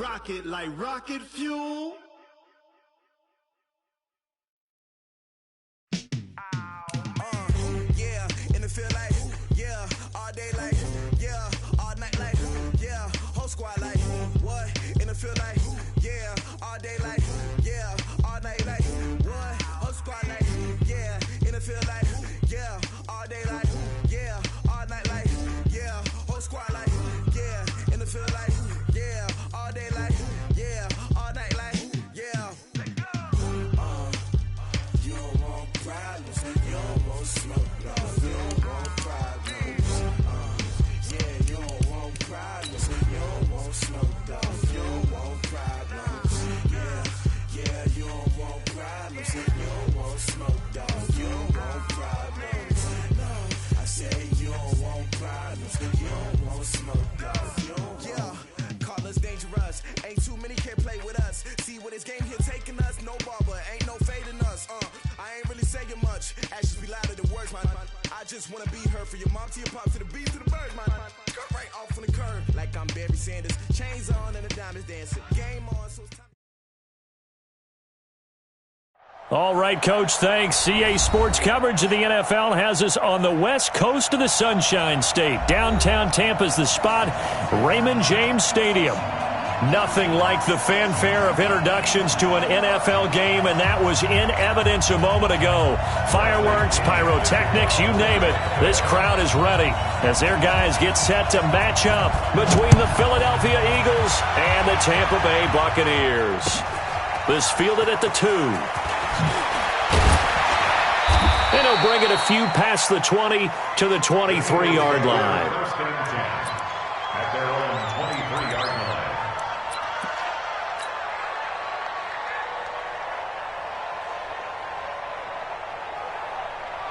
rock it like rocket fuel. Yeah, and it feel like, yeah, all day like, yeah, all night like, yeah, whole squad like, what? And it feel like, yeah, all day like, yeah, all night like, what? Whole squad like, yeah, and it feel like, yeah, all day like, yeah, all night like, yeah, whole squad like, yeah, and it feel like, yeah, all day like, yeah, all night like, yeah. You don't want problems, you don't want smoke, dog. You don't want problems. Yeah, you don't want problems, you don't want smoke, dog. You don't want problems. Yeah, you don't want problems, you don't want smoke, dog. You don't want problems. No, I say you don't want problems, you don't want smoke, dog. You don't want. Call us dangerous. Ain't too many can play with us. See what this game here taking us. No barber, ain't no fading us. I ain't really saying much. Actions be louder than words, man. I just wanna be heard for your mom to your pop to the bees to the birds, man. Cut right off on the curb like I'm Barry Sanders. Chains on and the diamonds dancing. Game on, so it's time. All right, Coach, thanks. CA Sports coverage of the NFL has us on the west coast of the Sunshine State. Downtown Tampa's the spot, Raymond James Stadium. Nothing like the fanfare of introductions to an NFL game, and that was in evidence a moment ago. Fireworks, pyrotechnics, you name it. This crowd is ready as their guys get set to match up between the Philadelphia Eagles and the Tampa Bay Buccaneers. This fielded at the 2. And he'll bring it a few past the 20 to the 23-yard line. At their own 23-yard line.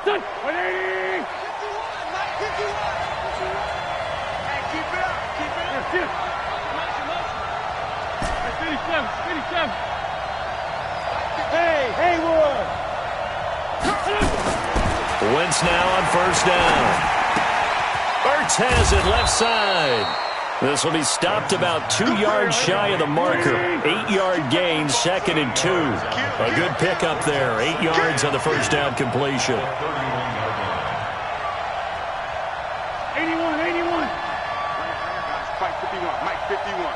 Done. 180. 51. Hey, keep it up. Keep it up. That's 57. Hey, Haywood. Wentz now on first down. Ertz has it left side. This will be stopped about 2 yards shy of the marker. 8-yard gain, 2nd and 2. A good pickup there. 8 yards on the first down completion. 81. Mike 51.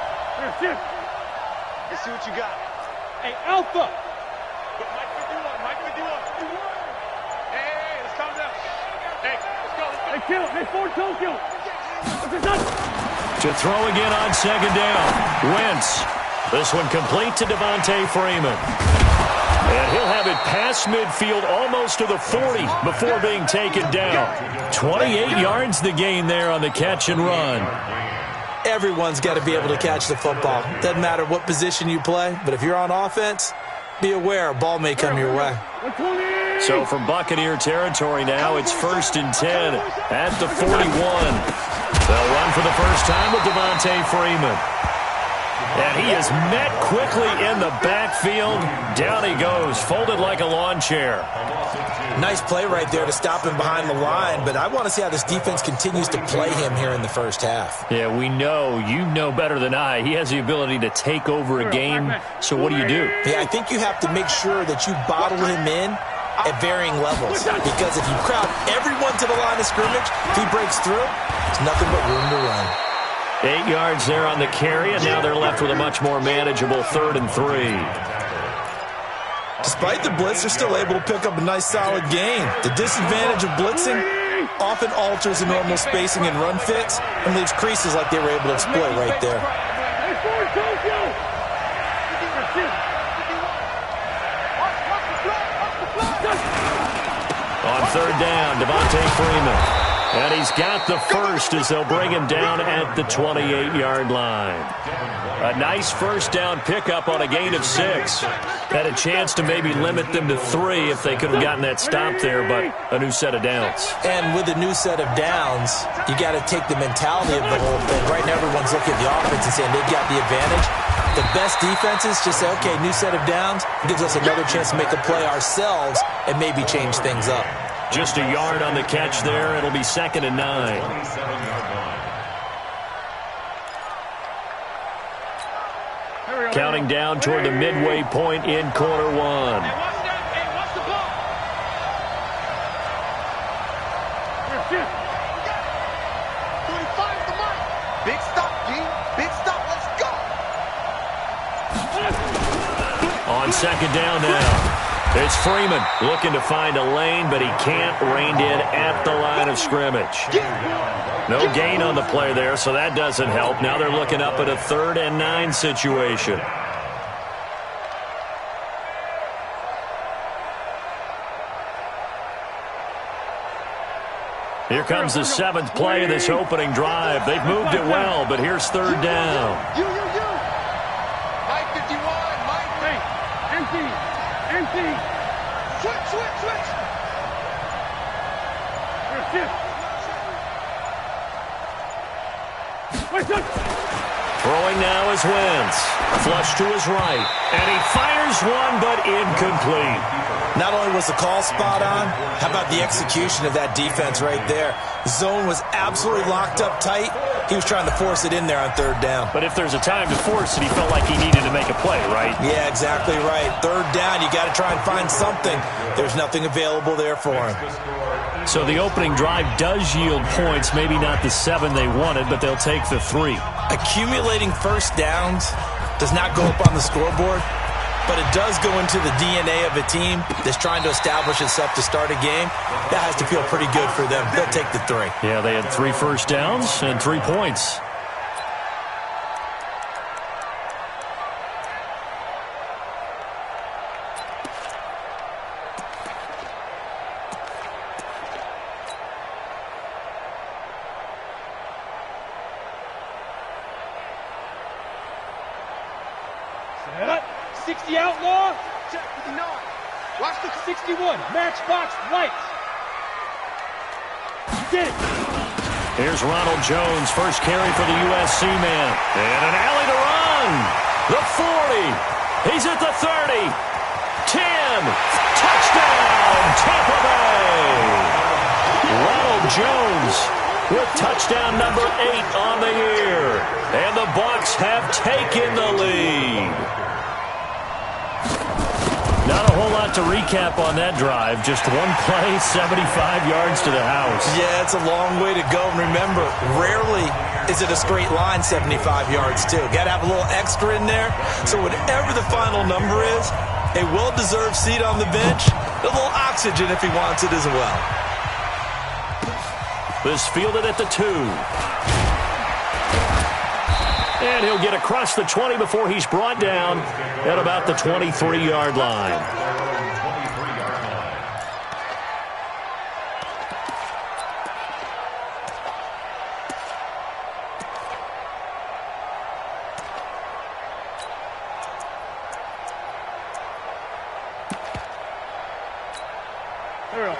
Let's see what you got. Hey, Alpha. Mike 51. Hey, let's calm down. Hey, let's go. Hey, kill. Hey, Ford, kill. To throw again on second down. Wentz. This one complete to Devontae Freeman. And he'll have it past midfield almost to the 40 before being taken down. 28 yards the gain there on the catch and run. Everyone's got to be able to catch the football. Doesn't matter what position you play, but if you're on offense, be aware a ball may come your way. So from Buccaneer territory now, it's 1st and 10 at the 41. They'll run for the first time with Devontae Freeman. And he is met quickly in the backfield. Down he goes, folded like a lawn chair. Nice play right there to stop him behind the line, but I want to see how this defense continues to play him here in the first half. Yeah, we know. You know better than I. He has the ability to take over a game, so what do? Yeah, I think you have to make sure that you bottle him in at varying levels, because if you crowd everyone to the line of scrimmage, if he breaks through, there's nothing but room to run. 8 yards there on the carry, and now they're left with a much more manageable 3rd and 3. Despite the blitz, they're still able to pick up a nice solid gain. The disadvantage of blitzing often alters the normal spacing and run fits and leaves creases like they were able to exploit right there. On 3rd down, Devontae Freeman. And he's got the first as they'll bring him down at the 28-yard line. A nice first down pickup on a gain of 6. Had a chance to maybe limit them to 3 if they could have gotten that stop there, but a new set of downs. And with a new set of downs, you got to take the mentality of the whole thing. Right now, everyone's looking at the offense and saying they've got the advantage. The best defenses just say, okay, new set of downs, gives us another chance to make a play ourselves and maybe change things up. Just a yard on the catch there. It'll be 2nd and 9. Counting down toward the midway point in quarter one. Watch the ball. Big stop, D. Big stop. Let's go. On second down now. It's Freeman looking to find a lane, but he can't. Reined in at the line of scrimmage. No gain on the play there, so that doesn't help. Now they're looking up at a 3rd and 9 situation. Here comes the 7th play of this opening drive. They've moved it well, but here's 3rd down. You. Mike 51. Mike. Hey, empty. Switch. Throwing now is Wentz. Flush to his right. And he fires one, but incomplete. Not only was the call spot on, how about the execution of that defense right there? The zone was absolutely locked up tight. He was trying to force it in there on 3rd down. But if there's a time to force it, he felt like he needed to make a play, right? Yeah, exactly right. 3rd down, you got to try and find something. There's nothing available there for him. So the opening drive does yield points, maybe not the 7 they wanted, but they'll take the 3. Accumulating first downs does not go up on the scoreboard, but it does go into the DNA of a team that's trying to establish itself to start a game. That has to feel pretty good for them. They'll take the 3. Yeah, they had 3 first downs and 3 points. Set up. 60 outlaw. Check 59. Watch the 61. Matchbox lights. Get it. Here's Ronald Jones, first carry for the USC man. And an alley to run. The 40. He's at the 30. 10. Touchdown, Tampa Bay. Ronald Jones with touchdown number 8 on the year. And the Bucs have taken the lead. Not a whole lot to recap on that drive. Just one play, 75 yards to the house. Yeah, it's a long way to go. And remember, rarely is it a straight line 75 yards, too. Got to have a little extra in there. So whatever the final number is, a well-deserved seat on the bench, a little oxygen if he wants it as well. This fielded at the 2. And he'll get across the 20 before he's brought down at about the 23-yard line.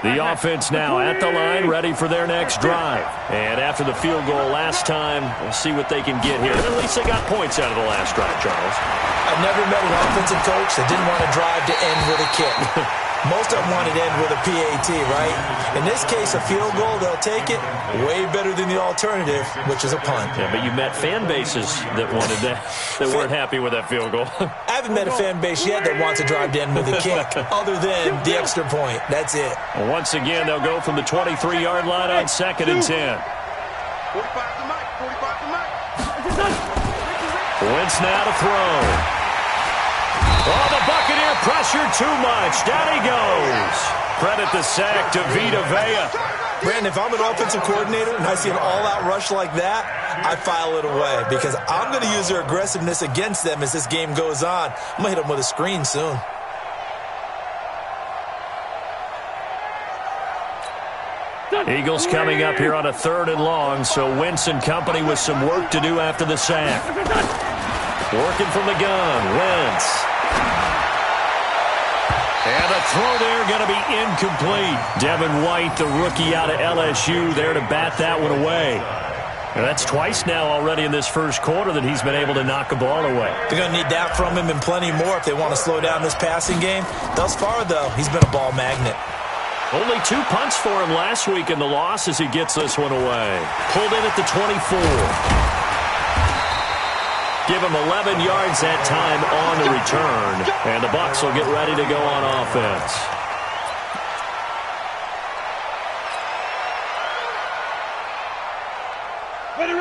The offense now at the line, ready for their next drive. And after the field goal last time, we'll see what they can get here. At least they got points out of the last drive, Charles. I've never met an offensive coach that didn't want to drive to end with a kick. Most of them wanted to end with a PAT, right? In this case, a field goal, they'll take it. Way better than the alternative, which is a punt. Yeah, but you met fan bases that wanted that, that weren't happy with that field goal. I haven't met a fan base yet that wants to drive to end with a kick, other than the extra point. That's it. Once again, they'll go from the 23-yard line on 2nd and 10. 45 to Mike. 45 to Mike. Wentz now to throw. Oh, the Buccaneer pressure too much. Down he goes. Credit the sack to Vita Vea. Brandon, if I'm an offensive coordinator and I see an all-out rush like that, I file it away because I'm going to use their aggressiveness against them as this game goes on. I'm going to hit them with a screen soon. Eagles coming up here on a 3rd and long, so Wentz and company with some work to do after the sack. Working from the gun, Wentz. And the throw there going to be incomplete. Devin White, the rookie out of LSU, there to bat that one away. And that's twice now already in this first quarter that he's been able to knock a ball away. They're going to need that from him and plenty more if they want to slow down this passing game. Thus far, though, he's been a ball magnet. Only 2 punts for him last week in the loss as he gets this one away. Pulled in at the 24. Give him 11 yards that time on the return. And the Bucs will get ready to go on offense.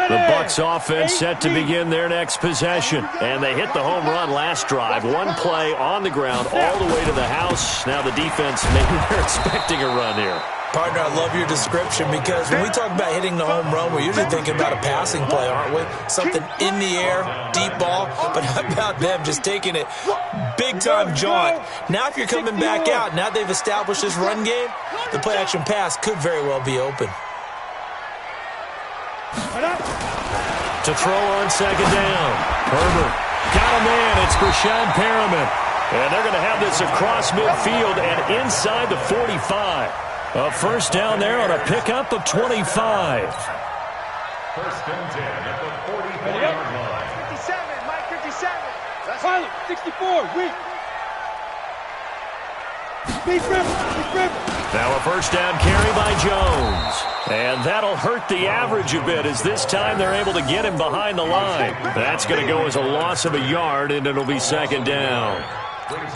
The Bucs offense set to begin their next possession. And they hit the home run last drive. One play on the ground all the way to the house. Now the defense, maybe they're expecting a run here. Partner, I love your description because when we talk about hitting the home run, we're usually thinking about a passing play, aren't we? Something in the air, deep ball. But how about them just taking it big-time jaunt? Now if you're coming back out, now they've established this run game, the play-action pass could very well be open. To throw on second down. Herbert got a man. It's Brashad Perriman. And they're going to have this across midfield and inside the 45. A first down there on a pickup of 25. First and 10 at the 44-yard line. 57, Mike 57. Pilot, 64, weak. Big rip. Now a first down carry by Jones. And that'll hurt the average a bit as this time they're able to get him behind the line. That's going to go as a loss of a yard, and it'll be second down.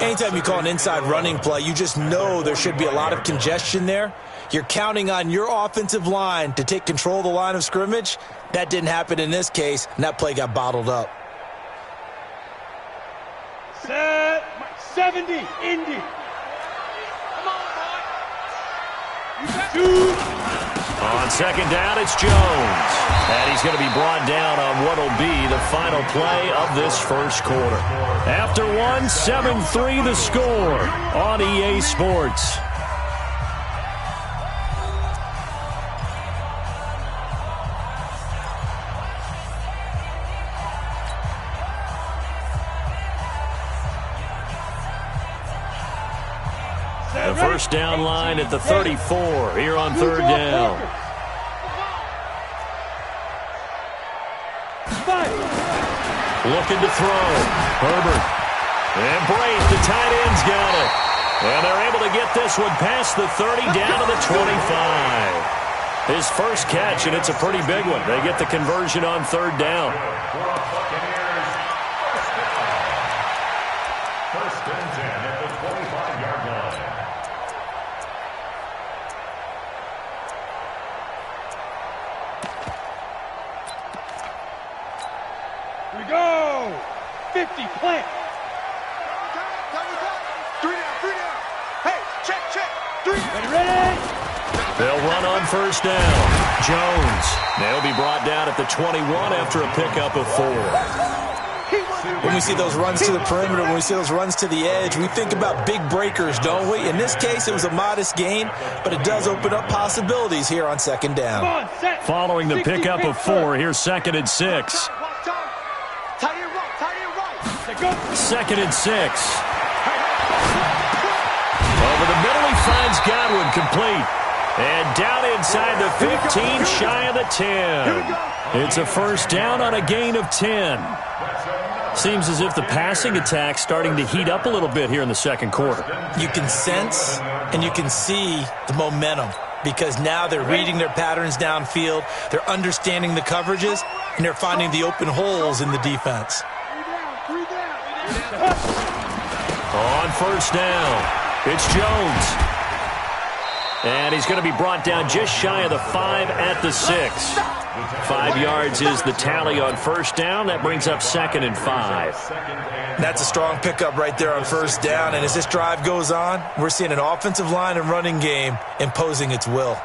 Anytime you call an inside running play, you just know there should be a lot of congestion there. You're counting on your offensive line to take control of the line of scrimmage. That didn't happen in this case, and that play got bottled up. Set, 70, Indy. Come on, boy. On second down, it's Jones. And he's going to be brought down on what will be the final play of this first quarter. After one, 7-3 the score on EA Sports. The first down line at the 34 here on third down. Looking to throw. Herbert. And Brate, the tight end's got it. And they're able to get this one past the 30 down to the 25. His first catch, and it's a pretty big one. They get the conversion on third down. First and 10 at the 25-yard line. We go. 50, plant. 3 down. Hey, check. 3 down. Ready. They'll run on first down. Jones. They'll be brought down at the 21 after a pickup of 4. When we see those runs to the perimeter, when we see those runs to the edge, we think about big breakers, don't we? In this case, it was a modest gain, but it does open up possibilities here on second down. Following the pickup of 4, here's second and 6. Second and 6. Over the middle, he finds Godwin complete. And down inside the 15, shy of the 10. It's a first down on a gain of 10. Seems as if the passing attack's starting to heat up a little bit here in the second quarter. You can sense and you can see the momentum because now they're reading their patterns downfield, they're understanding the coverages, and they're finding the open holes in the defense. On first down, it's Jones. And he's going to be brought down just shy of the 5 at the 6. 5 yards is the tally on first down. That brings up second and 5. That's a strong pickup right there on first down. And as this drive goes on, we're seeing an offensive line and running game imposing its will.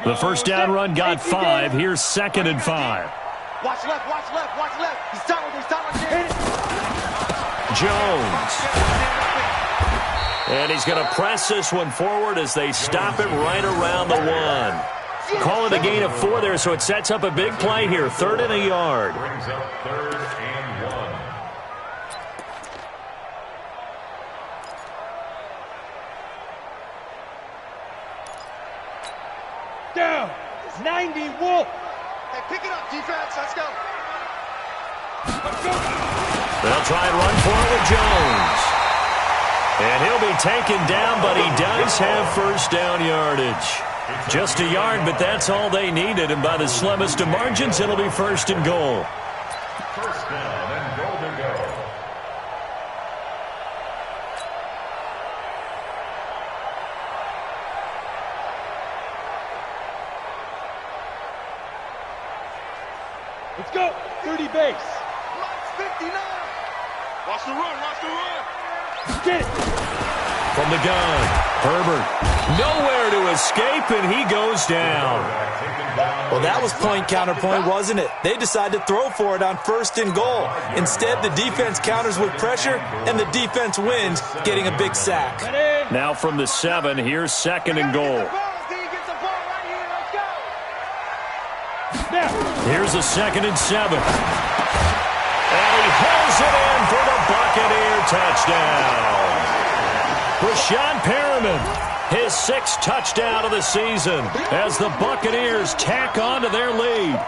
The first down run got 5. Here's second and 5. Watch left. He's down. Jones. And he's going to press this one forward as they stop it right around the 1. Call it a gain of 4 there, so it sets up a big play here. 3rd and a yard. Brings up 3rd and 1. Down. 90, Wolf. Hey, pick it up, defense. Let's go. They'll try and run for it with Jones. And he'll be taken down, but he does have first down yardage. Just a yard, but that's all they needed, and by the slimmest of margins, it'll be 1st and goal. First down and goal to go. Let's go. 30 base. 59. Watch the run. Watch the run. Get it. From the gun, Herbert. Nowhere to escape, and he goes down. Well, that was point counterpoint, wasn't it? They decided to throw for it on 1st and goal. Instead, the defense counters with pressure, and the defense wins, getting a big sack. Now from the 7, here's 2nd and goal. Here's a 2nd and 7. And he hauls it in for the Buccaneer touchdown. Rashawn Perriman, his 6th touchdown of the season as the Buccaneers tack on to their lead.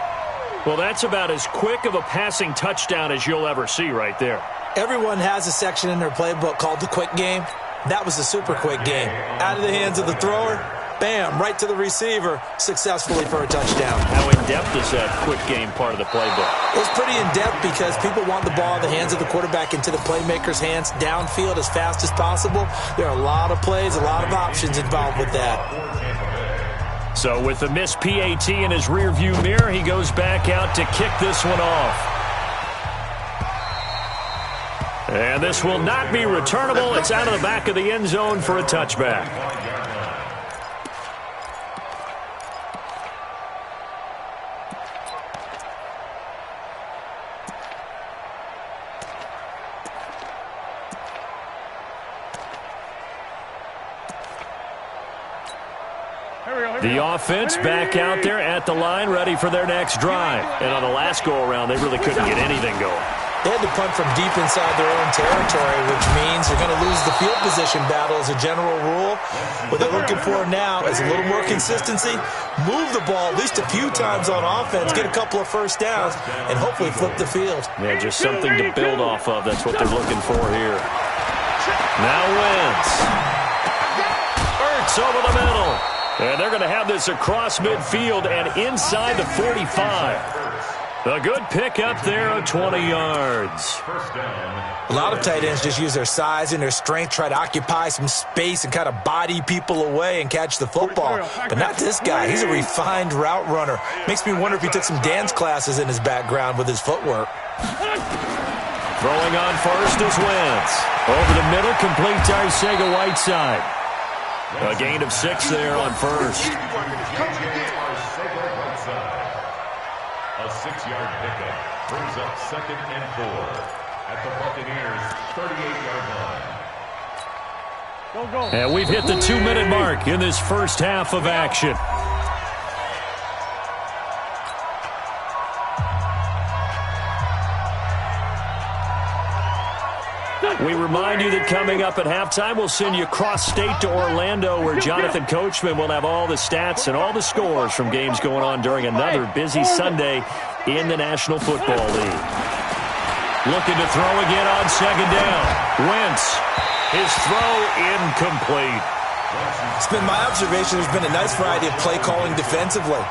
Well, that's about as quick of a passing touchdown as you'll ever see right there. Everyone has a section in their playbook called the quick game. That was a super quick game. Out of the hands of the thrower, bam, right to the receiver, successfully for a touchdown. How in-depth is that quick game part of the playbook? It's pretty in-depth because people want the ball in the hands of the quarterback into the playmaker's hands downfield as fast as possible. There are a lot of plays, a lot of options involved with that. So with the missed PAT in his rearview mirror, he goes back out to kick this one off. And this will not be returnable. It's out of the back of the end zone for a touchback. The offense back out there at the line, ready for their next drive. And on the last go-around, they really couldn't get anything going. They had to punt from deep inside their own territory, which means they're going to lose the field position battle as a general rule. What they're looking for now is a little more consistency, move the ball at least a few times on offense, get a couple of first downs, and hopefully flip the field. Yeah, just something to build off of. That's what they're looking for here. Now Wentz. Ertz over the middle. And they're going to have this across midfield and inside the 45. A good pickup there of 20 yards. A lot of tight ends just use their size and their strength, try to occupy some space and kind of body people away and catch the football. But not this guy. He's a refined route runner. Makes me wonder if he took some dance classes in his background with his footwork. Throwing on first is Wentz. Over the middle, complete to Arcega-Whiteside. A gain of 6 there on first. A 6-yard pickup brings up 2nd and 4 at the Buccaneers' 38-yard line. Go. And we've hit the 2-minute mark in this first half of action. We remind you that coming up at halftime, we'll send you cross-state to Orlando, where Jonathan Coachman will have all the stats and all the scores from games going on during another busy Sunday in the National Football League. Looking to throw again on 2nd down. Wentz, his throw incomplete. It's been my observation there's been a nice variety of play calling defensively.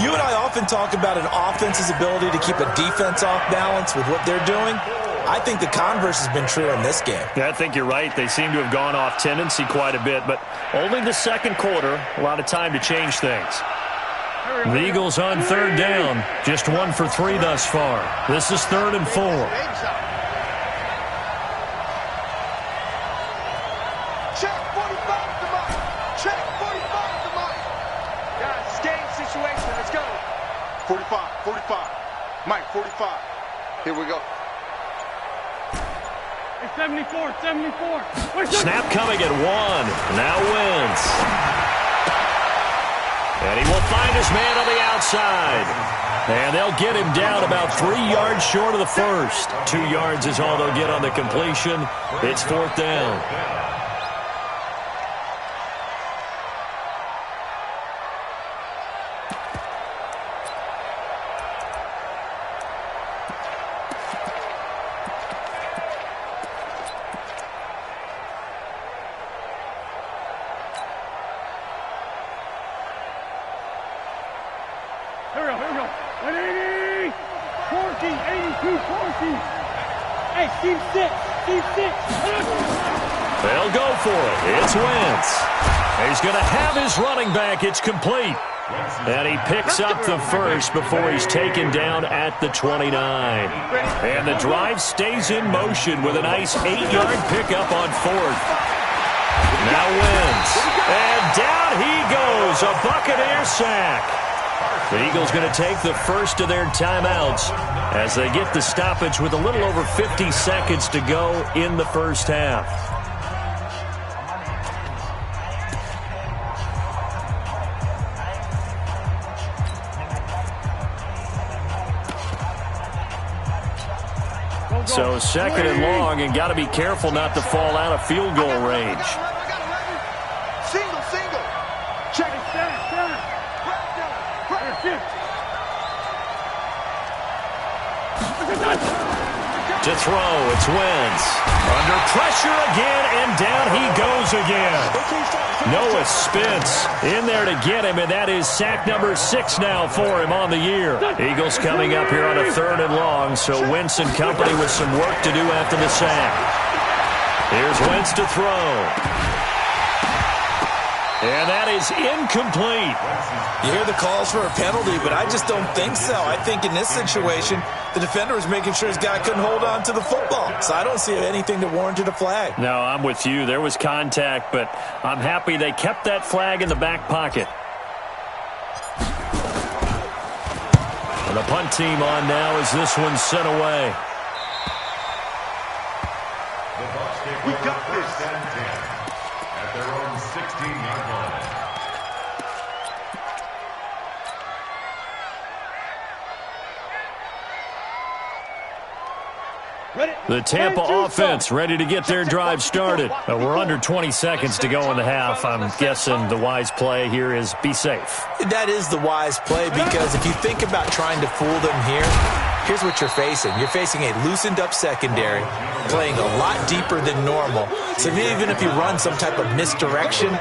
You and I often talk about an offense's ability to keep a defense off balance with what they're doing. I think the converse has been true in this game. Yeah, I think you're right. They seem to have gone off tendency quite a bit, but only the second quarter, a lot of time to change things. The Eagles on 3rd down, just 1 for 3 thus far. This is 3rd and 4. Check 45 to Mike. Check 45 to Mike. Guys, it's game situation. Let's go. 45. Mike, 45. Here we go. 74. Snap coming at 1. Now Wentz. And he will find his man on the outside. And they'll get him down about 3 yards short of the first. 2 yards is all they'll get on the completion. It's 4th down. 180, 40, 82, 40. Hey, team 6, team 6. They'll go for it. It's Wentz. He's going to have his running back. It's complete. And he picks up the first before he's taken down at the 29. And the drive stays in motion with a nice 8-yard pickup on fourth. Now Wentz. And down he goes. A Buccaneer sack. The Eagles going to take the first of their timeouts as they get the stoppage with a little over 50 seconds to go in the first half. So second and long, and got to be careful not to fall out of field goal range. Single, single. Check it, down. To throw, it's Wentz. Under pressure again, and down he goes again. Noah Spence in there to get him, and that is sack number 6 now for him on the year. Eagles coming up here on a third and long, so Wentz and company with some work to do after the sack. Here's Wentz to throw. And that is incomplete. You hear the calls for a penalty, but I just don't think so. I think in this situation, the defender was making sure his guy couldn't hold on to the football. So I don't see anything that warranted a flag. No, I'm with you. There was contact, but I'm happy they kept that flag in the back pocket. And the punt team on now as this one's sent away. We got this. At their own 16-yard line. The Tampa offense ready to get their drive started. We're under 20 seconds to go in the half. I'm guessing the wise play here is be safe. That is the wise play, because if you think about trying to fool them here, here's what you're facing. You're facing a loosened-up secondary, playing a lot deeper than normal. So even if you run some type of misdirection,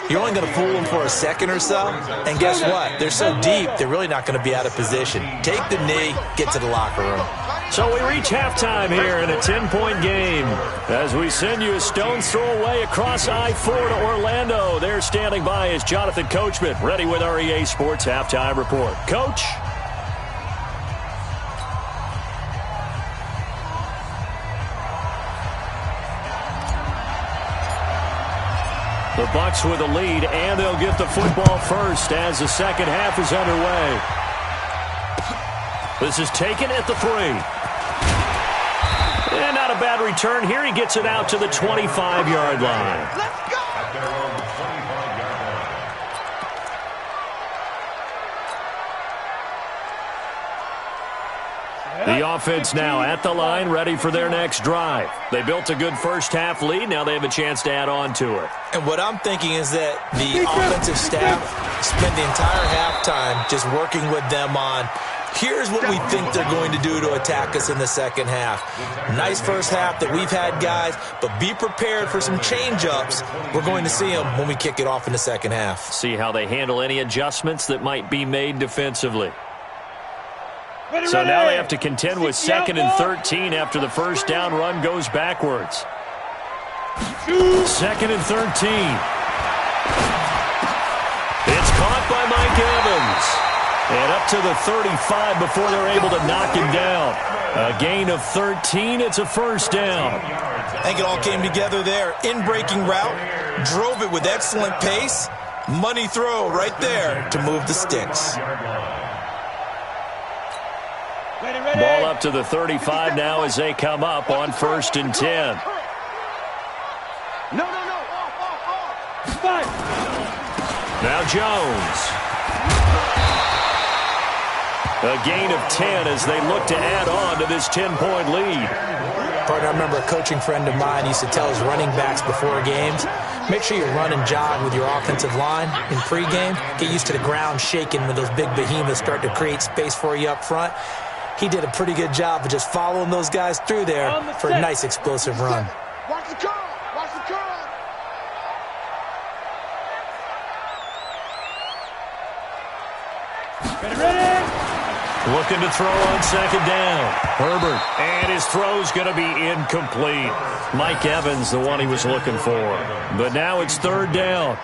you're only going to fool them for a second or so. And guess what? They're so deep, they're really not going to be out of position. Take the knee, get to the locker room. So we reach halftime here in a 10-point game as we send you a stone's throw away across I-4 to Orlando. There standing by is Jonathan Coachman, ready with our EA Sports Halftime Report. Coach? The Bucs with a lead, and they'll get the football first as the second half is underway. This is taken at the 3. And not a bad return here. He gets it out to the 25-yard line. Let's go. At their own 25-yard line. The offense now at the line, ready for their next drive. They built a good first-half lead. Now they have a chance to add on to it. And what I'm thinking is that the offensive staff spent the entire halftime just working with them on, here's what we think they're going to do to attack us in the second half. Nice first half that we've had, guys, but be prepared for some change-ups. We're going to see them when we kick it off in the second half. See how they handle any adjustments that might be made defensively. So now they have to contend with 2nd and 13 after the first down run goes backwards. 2nd and 13. It's caught by Mike Evans. And up to the 35 before they're able to knock him down. A gain of 13. It's a first down. I think it all came together there. In-breaking route. Drove it with excellent pace. Money throw right there to move the sticks. Ball up to the 35 now as they come up on 1st and 10. No. Now Jones. A gain of 10 as they look to add on to this 10-point lead. Partner, I remember a coaching friend of mine used to tell his running backs before games, make sure you run and jog with your offensive line in pregame. Get used to the ground shaking when those big behemoths start to create space for you up front. He did a pretty good job of just following those guys through there for a nice explosive run. Watch the curl. Watch the curl. Ready. Looking to throw on second down. Herbert. And his throw's going to be incomplete. Mike Evans, the one he was looking for. But now it's third down.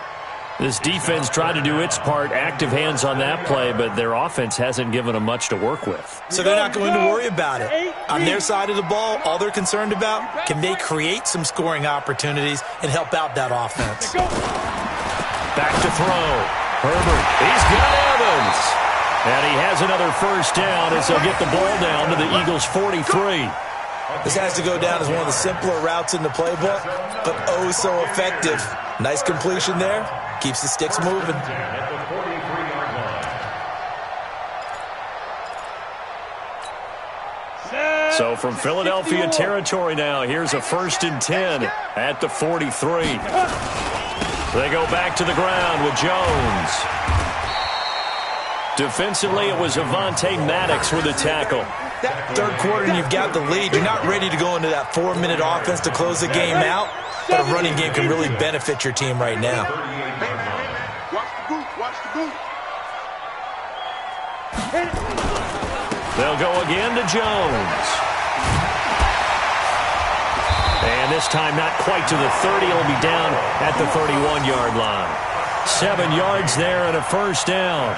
This defense tried to do its part, active hands on that play, but their offense hasn't given them much to work with. So they're not going to worry about it. On their side of the ball, all they're concerned about, can they create some scoring opportunities and help out that offense? Back to throw. Herbert. He's got Evans. And he has another first down as they'll get the ball down to the Eagles' 43. This has to go down as one of the simpler routes in the playbook, but oh so effective. Nice completion there. Keeps the sticks moving. So from Philadelphia territory now, here's a 1st and 10 at the 43. They go back to the ground with Jones. Defensively, it was Avonte Maddox with a tackle. Third quarter and you've got the lead. You're not ready to go into that 4-minute offense to close the game out, but a running game can really benefit your team right now. Watch the boot. They'll go again to Jones. And this time not quite to the 30. It'll be down at the 31-yard line. 7 yards there and a first down.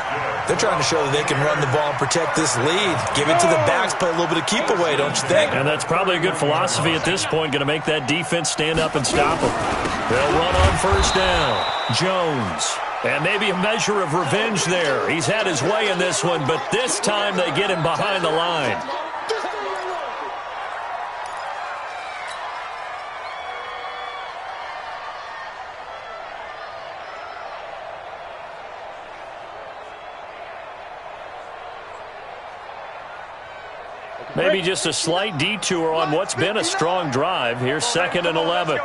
They're trying to show that they can run the ball and protect this lead. Give it to the backs, play a little bit of keep away, don't you think? And that's probably a good philosophy at this point, going to make that defense stand up and stop them. They'll run on first down. Jones. And maybe a measure of revenge there. He's had his way in this one, but this time they get him behind the line. Maybe just a slight detour on what's been a strong drive. Here's 2nd and 11.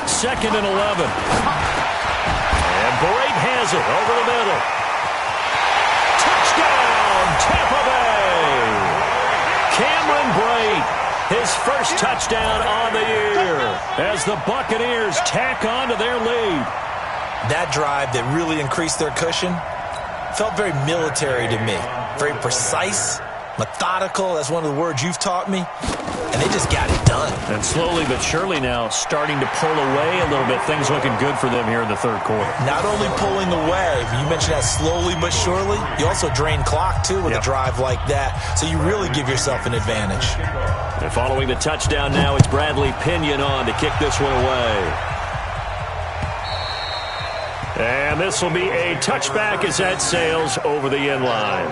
Second and 11. And Brate has it over the middle. Touchdown, Tampa Bay. Cameron Brate, his first touchdown on the year as the Buccaneers tack on to their lead. That drive that really increased their cushion felt very military to me. Very precise, methodical. That's one of the words you've taught me. And they just got it done. And slowly but surely now starting to pull away a little bit. Things looking good for them here in the third quarter. Not only pulling away, but you mentioned that slowly but surely. You also drain clock, too, with a drive like that. So you really give yourself an advantage. And following the touchdown now, it's Bradley Pinion on to kick this one away. And this will be a touchback as that sails over the end line.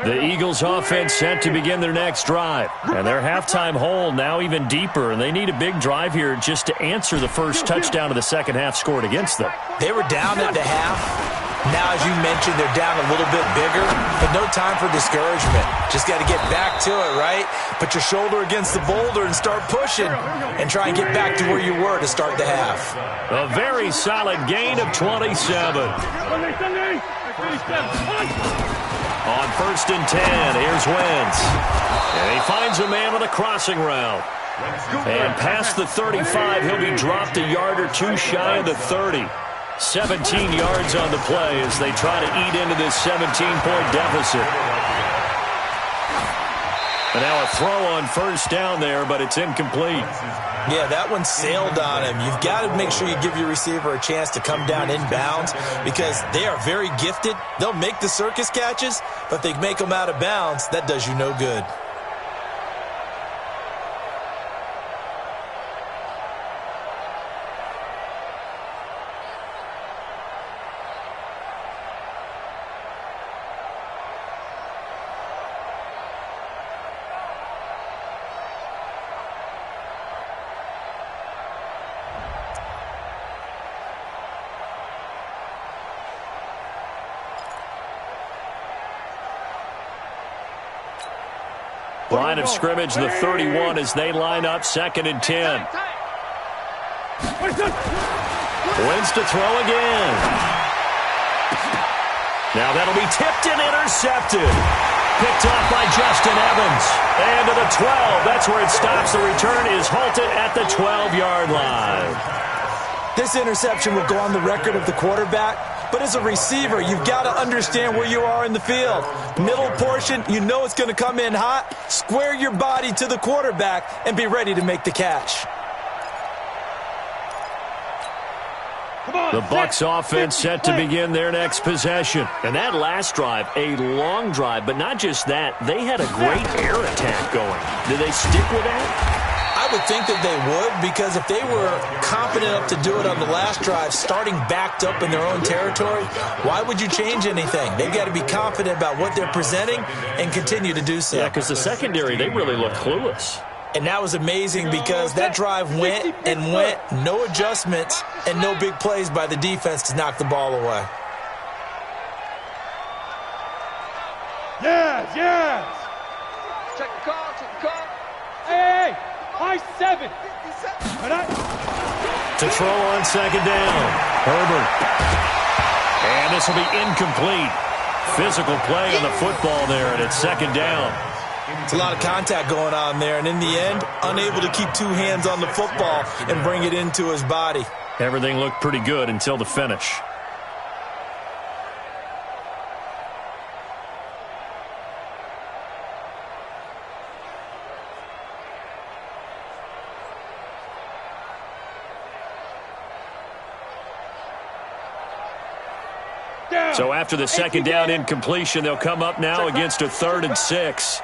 The Eagles offense set to begin their next drive. And their halftime hole now even deeper. And they need a big drive here just to answer the first touchdown of the second half scored against them. They were down at the half. Now, as you mentioned, they're down a little bit bigger, but no time for discouragement. Just got to get back to it, right? Put your shoulder against the boulder and start pushing and try and get back to where you were to start the half. A very solid gain of 27. On 1st and 10, here's Wentz. And he finds a man on a crossing route. And past the 35, he'll be dropped a yard or two shy of the 30. 17 yards on the play as they try to eat into this 17-point deficit. And now a throw on first down there, but it's incomplete. Yeah, that one sailed on him. You've got to make sure you give your receiver a chance to come down inbounds because they are very gifted. They'll make the circus catches, but if they make them out of bounds, that does you no good. Line of scrimmage, the 31 as they line up 2nd and 10. Wentz to throw again. Now that'll be tipped and intercepted. intercepted. Picked off by Justin Evans. And to the 12. That's where it stops. The return is halted at the 12-yard line. This interception will go on the record of the quarterback, but as a receiver, you've got to understand where you are in the field. Middle portion, you know it's going to come in hot. Square your body to the quarterback and be ready to make the catch. The Bucs offense set to begin their next possession. And that last drive, a long drive, but not just that. They had a great air attack going. Did they stick with that? I would think that they would, because if they were confident enough to do it on the last drive, starting backed up in their own territory, why would you change anything? They've got to be confident about what they're presenting and continue to do so. Yeah, because the secondary, they really look clueless. And that was amazing because that drive went and went, no adjustments and no big plays by the defense to knock the ball away. Yes! Check the call, check the call. Hey! High 7! To throw on second down. Herbert. And this will be incomplete. Physical play on the football there, and it's second down. It's a lot of contact going on there, and in the end, unable to keep two hands on the football and bring it into his body. Everything looked pretty good until the finish. So after the second down incompletion, they'll come up now against a 3rd and 6.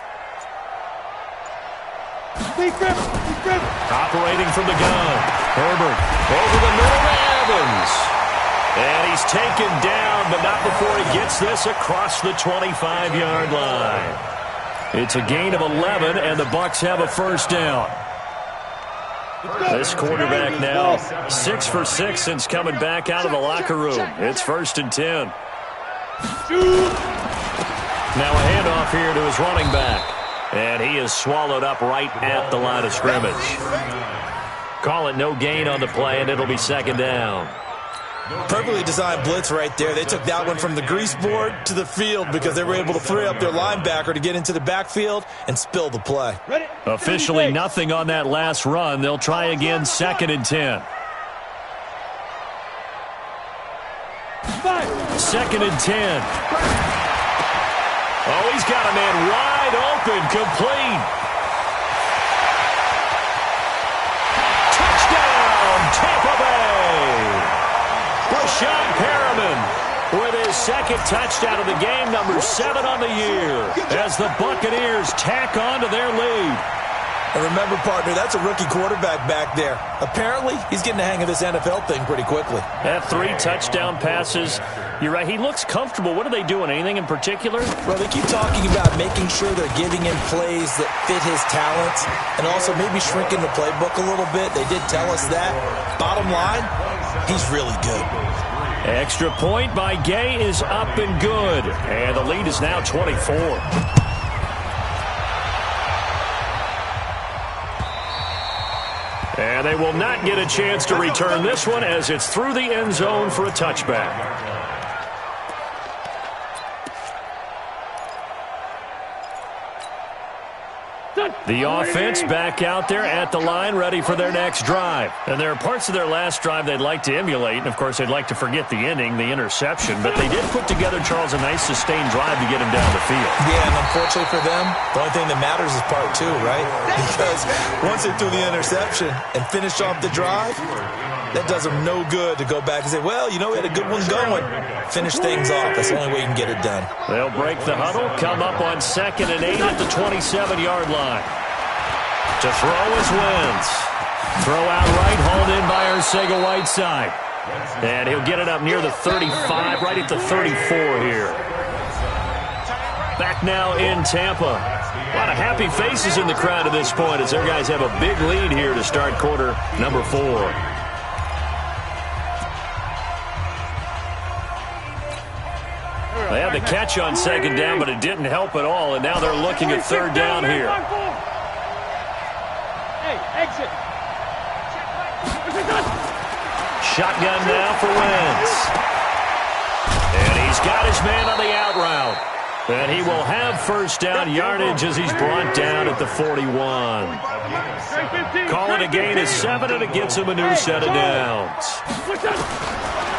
Operating from the gun. Herbert over the middle to Evans. And he's taken down, but not before he gets this across the 25-yard line. It's a gain of 11, and the Bucs have a first down. This quarterback now 6 for 6 since coming back out of the locker room. It's 1st and 10. Now a handoff here to his running back. And he is swallowed up right at the line of scrimmage. Call it no gain on the play, and it'll be second down. Perfectly designed blitz right there. They took that one from the grease board to the field because they were able to free up their linebacker to get into the backfield and spill the play. Officially nothing on that last run. They'll try again, 2nd and 10. 2nd and 10. Oh, he's got a man wide open, complete. Touchdown, Tampa Bay. Brashad Perriman with his 2nd touchdown of the game, number 7 on the year, as the Buccaneers tack on to their lead. And remember, partner, that's a rookie quarterback back there. Apparently, he's getting the hang of this NFL thing pretty quickly. That 3 touchdown passes. You're right, he looks comfortable. What are they doing? Anything in particular? Well, they keep talking about making sure they're giving him plays that fit his talents and also maybe shrinking the playbook a little bit. They did tell us that. Bottom line, he's really good. Extra point by Gay is up and good. And the lead is now 24. And they will not get a chance to return this one as it's through the end zone for a touchback. The offense back out there at the line, ready for their next drive. And there are parts of their last drive they'd like to emulate. And, of course, they'd like to forget the ending, the interception. But they did put together, Charles, a nice sustained drive to get him down the field. Yeah, and unfortunately for them, the only thing that matters is part 2, right? Because once they threw the interception and finished off the drive, that does them no good to go back and say, well, you know, we had a good one going. Finish things off. That's the only way you can get it done. They'll break the huddle, come up on 2nd and 8 at the 27-yard line. To throw is Wentz. Throw out right, hauled in by Arcega-Whiteside. And he'll get it up near the 35, right at the 34 here. Back now in Tampa. A lot of happy faces in the crowd at this point as their guys have a big lead here to start quarter number 4. They had the catch on 2nd down, but it didn't help at all, and now they're looking at 3rd down here. Hey, exit. Shotgun now for Wentz. And he's got his man on the out route. And he will have first down yardage as he's brought down at the 41. Call it a gain of 7, and it gets him a new set of downs.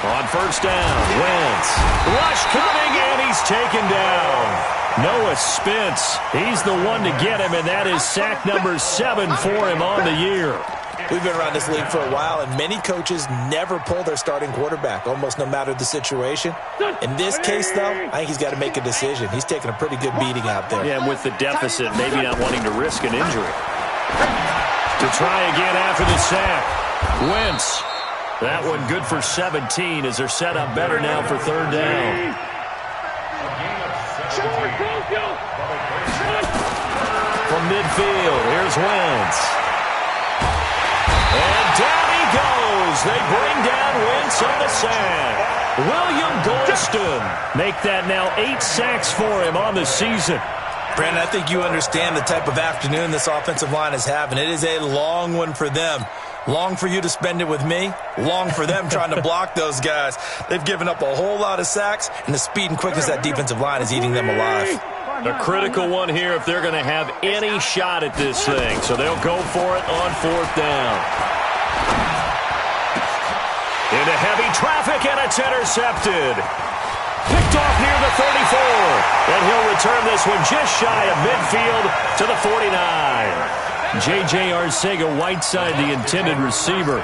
On first down, Wentz. Rush coming, and he's taken down. Noah Spence, he's the one to get him, and that is sack number 7 for him on the year. We've been around this league for a while, and many coaches never pull their starting quarterback, almost no matter the situation. In this case, though, I think he's got to make a decision. He's taking a pretty good beating out there. Yeah, and with the deficit, maybe not wanting to risk an injury. To try again after the sack. Wentz. That one good for 17 as they're set up better now for third down. From midfield, here's Wentz. And down he goes. They bring down Wentz on the sack. William Golston make that now 8 sacks for him on the season. Brandon, I think you understand the type of afternoon this offensive line is having. It is a long one for them. Long for you to spend it with me. Long for them trying to block those guys. They've given up a whole lot of sacks, and the speed and quickness of that defensive line is eating them alive. A critical one here if they're going to have any shot at this thing. So they'll go for it on fourth down. Into heavy traffic, and it's intercepted. Picked off near the 34. And he'll return this one just shy of midfield to the 49. J.J. Arcega-Whiteside, the intended receiver.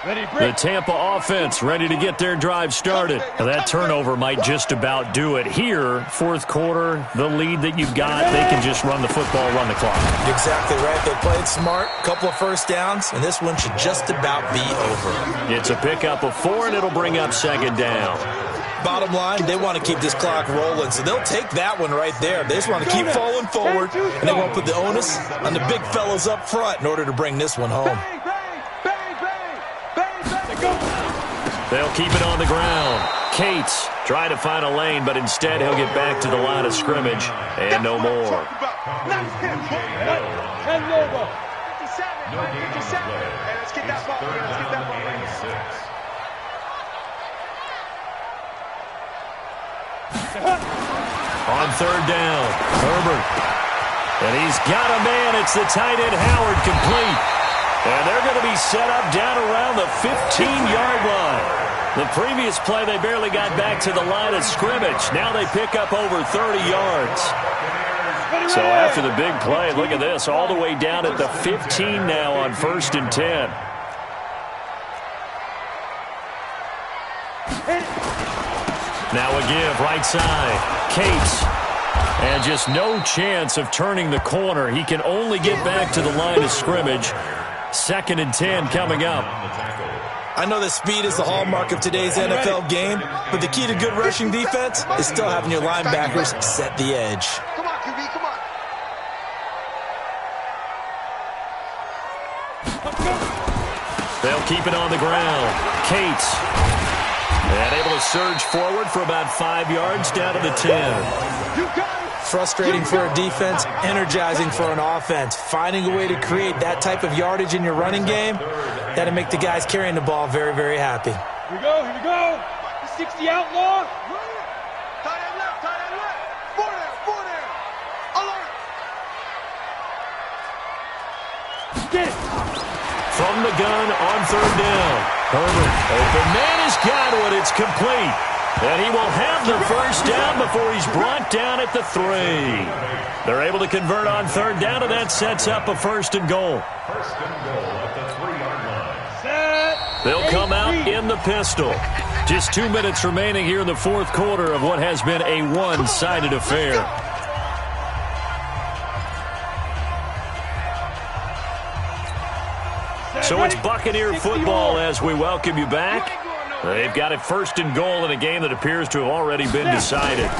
The Tampa offense ready to get their drive started. Now that turnover might just about do it here. Fourth quarter, the lead that you've got, they can just run the football, run the clock. Exactly right. They played smart, couple of first downs, and this one should just about be over. It's a pickup of 4, and it'll bring up second down. Bottom line, they want to keep this clock rolling, so they'll take that one right there. They just want to keep falling forward, and they won't put the onus on the big fellas up front in order to bring this one home. They'll keep it on the ground. Cates try to find a lane, but instead he'll get back to the line of scrimmage, and no more. On third down, Herbert. And he's got a man. It's the tight end, Howard, complete. And they're going to be set up down around the 15-yard line. The previous play, they barely got back to the line of scrimmage. Now they pick up over 30 yards. So after the big play, look at this, all the way down at the 15 now on 1st and 10. Now a give, right side. Cates. And just no chance of turning the corner. He can only get back to the line of scrimmage. 2nd and 10 coming up. I know that speed is the hallmark of today's NFL game, but the key to good rushing defense is still having your linebackers set the edge. Come on, QB, come on. They'll keep it on the ground. Cates. And able to surge forward for about 5 yards down to the 10. Frustrating for a defense, energizing for an offense. Finding a way to create that type of yardage in your running game, that'll make the guys carrying the ball very, very happy. Here we go, here we go. 60 outlaw. Tight end left, tight end left. 4 there. Alert. Get it. From the gun on third down. Herbert. Open man has got one. It's complete. And he will have the first down before he's brought down at the 3. They're able to convert on third down, and that sets up a 1st and goal. First and goal at the 3-yard line. They'll come out in the pistol. Just 2 minutes remaining here in the fourth quarter of what has been a one-sided affair. So it's Buccaneer football as we welcome you back. They've got it 1st and goal in a game that appears to have already been decided.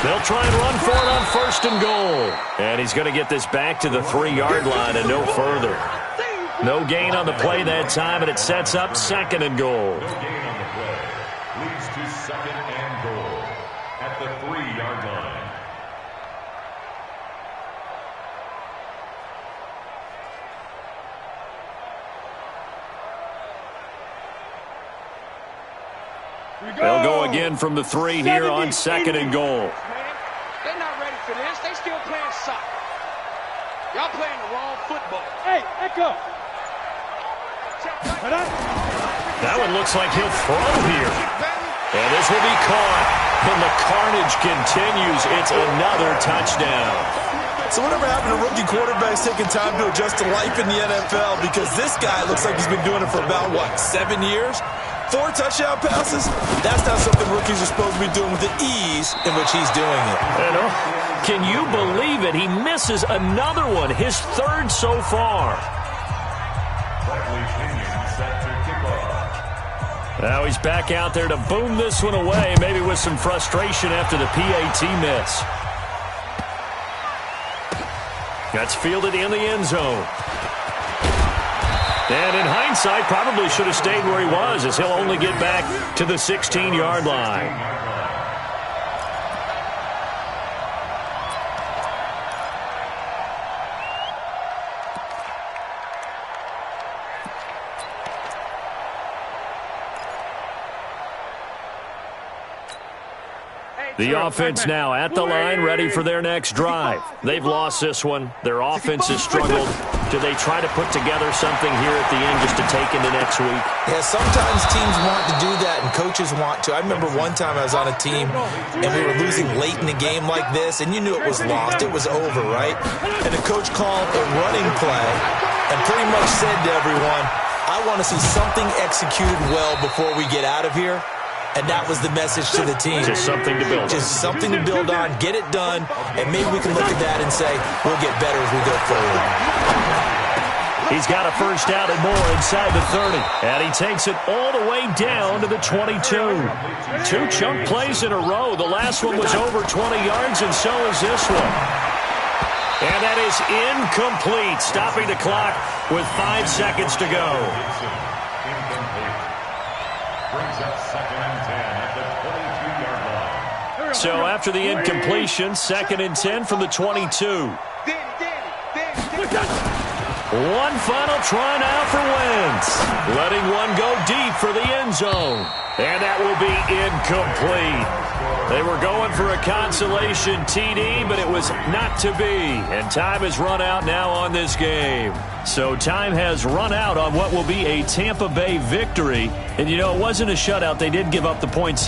They'll try and run for it on 1st and goal. And he's going to get this back to the 3-yard line and no further. No gain on the play that time, and it sets up 2nd and goal. No gain on the play. Leads to 2nd and goal at the 3-yard line. They'll go again from the 3 here on 2nd and goal. They're not ready for this. They still playing soccer. Y'all playing the wrong football. Hey, Echo. That one looks like he'll throw here. And this will be caught. And the carnage continues. It's another touchdown. So whatever happened to rookie quarterbacks taking time to adjust to life in the NFL? Because this guy looks like he's been doing it for about, 7 years? 4 touchdown passes? That's not something rookies are supposed to be doing with the ease in which he's doing it. Can you believe it? He misses another one, his 3rd so far. Now he's back out there to boom this one away, maybe with some frustration after the PAT miss. That's fielded in the end zone. And in hindsight, probably should have stayed where he was, as he'll only get back to the 16-yard line. The offense now at the line, ready for their next drive. They've lost this one. Their offense has struggled. Do they try to put together something here at the end just to take into next week? Yeah, sometimes teams want to do that and coaches want to. I remember one time I was on a team and we were losing late in the game like this, and you knew it was lost. It was over, right? And the coach called a running play and pretty much said to everyone, I want to see something executed well before we get out of here. And that was the message to the team. Just something to build on. Just something to build on, get it done, and maybe we can look at that and say, we'll get better as we go forward. He's got a first down and more inside the 30. And he takes it all the way down to the 22. 2 chunk plays in a row. The last one was over 20 yards, and so is this one. And that is incomplete, stopping the clock with 5 seconds to go. So after the incompletion, 2nd and 10 from the 22. One final try now for Wentz. Letting one go deep for the end zone. And that will be incomplete. They were going for a consolation TD, but it was not to be. And time has run out now on this game. So time has run out on what will be a Tampa Bay victory. And, it wasn't a shutout. They did give up the points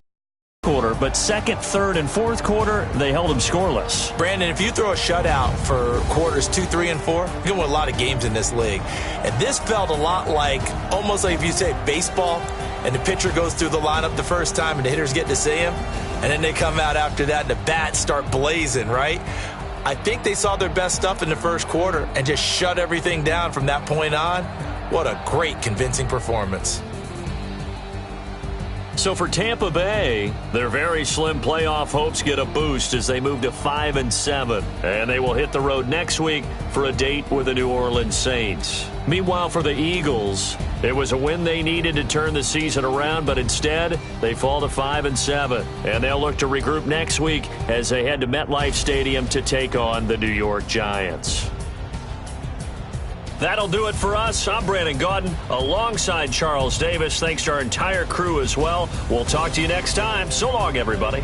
quarter, but 2nd, 3rd, and 4th quarter, they held them scoreless. Brandon, if you throw a shutout for quarters 2, 3, and 4, you're going to win a lot of games in this league. And this felt a lot almost like if you say baseball, and the pitcher goes through the lineup the first time, and the hitters get to see him, and then they come out after that, and the bats start blazing, right? I think they saw their best stuff in the first quarter and just shut everything down from that point on. What a great, convincing performance. So for Tampa Bay, their very slim playoff hopes get a boost as they move to 5-7. And they will hit the road next week for a date with the New Orleans Saints. Meanwhile, for the Eagles, it was a win they needed to turn the season around, but instead, they fall to 5-7. And they'll look to regroup next week as they head to MetLife Stadium to take on the New York Giants. That'll do it for us. I'm Brandon Gaudin alongside Charles Davis. Thanks to our entire crew as well. We'll talk to you next time. So long, everybody.